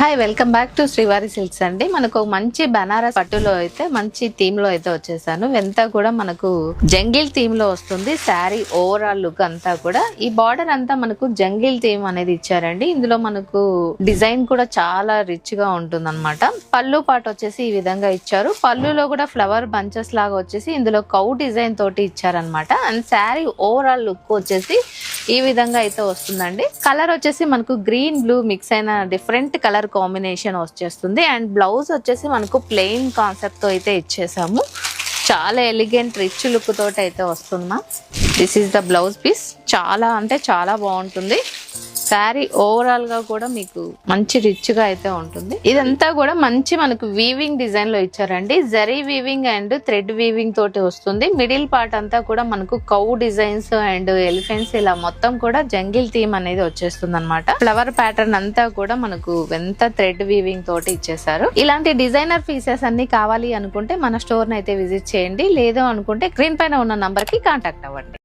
Hi welcome back to శ్రీవారి silks అండి. మనకు మంచి బనారస్ పట్టులో అయితే మంచి థీమ్ లో అయితే వచ్చేసాను. ఇదంతా కూడా మనకు జంగిల్ థీమ్ లో వస్తుంది. శారీ ఓవరాల్ లుక్ అంతా కూడా ఈ బార్డర్ అంతా మనకు జంగిల్ థీమ్ అనేది ఇచ్చారండి. ఇందులో మనకు డిజైన్ కూడా చాలా రిచ్ గా ఉంటుంది అనమాట. పళ్ళు పాటు వచ్చేసి ఈ విధంగా ఇచ్చారు. పళ్ళులో కూడా ఫ్లవర్ బంచెస్ లాగా వచ్చేసి ఇందులో కౌ డిజైన్ తోటి ఇచ్చారనమాట. అండ్ శారీ ఓవరాల్ లుక్ వచ్చేసి ఈ విధంగా అయితే వస్తుందండి. కలర్ వచ్చేసి మనకు గ్రీన్ బ్లూ మిక్స్ అయిన డిఫరెంట్ కలర్ కాంబినేషన్ వచ్చేస్తుంది. అండ్ బ్లౌజ్ వచ్చేసి మనకు ప్లెయిన్ కాన్సెప్ట్ తో అయితే ఇచ్చేసాము. చాలా ఎలిగెంట్ రిచ్ లుక్ తోటి అయితే వస్తుందా. This is the blouse piece. చాలా అంటే చాలా బాగుంటుంది. శారీ ఓవరాల్ గా కూడా మీకు మంచి రిచ్ గా అయితే ఉంటుంది. ఇదంతా కూడా మంచి మనకు వీవింగ్ డిజైన్ లో ఇచ్చారండి. Zari weaving and thread weaving తోటి వస్తుంది. మిడిల్ పార్ట్ అంతా కూడా మనకు కౌ డిజైన్స్ అండ్ ఎలిఫెంట్స్ ఇలా మొత్తం కూడా జంగిల్ థీమ్ అనేది వచ్చేస్తుంది అనమాట. ఫ్లవర్ ప్యాటర్న్ అంతా కూడా మనకు ఎంత థ్రెడ్ వీవింగ్ తోటి ఇచ్చేసారు. ఇలాంటి డిజైనర్ పీసెస్ అన్ని కావాలి అనుకుంటే మన స్టోర్ ని అయితే విజిట్ చేయండి. లేదు అనుకుంటే స్క్రీన్ పైన ఉన్న నంబర్ కి కాంటాక్ట్ అవ్వండి.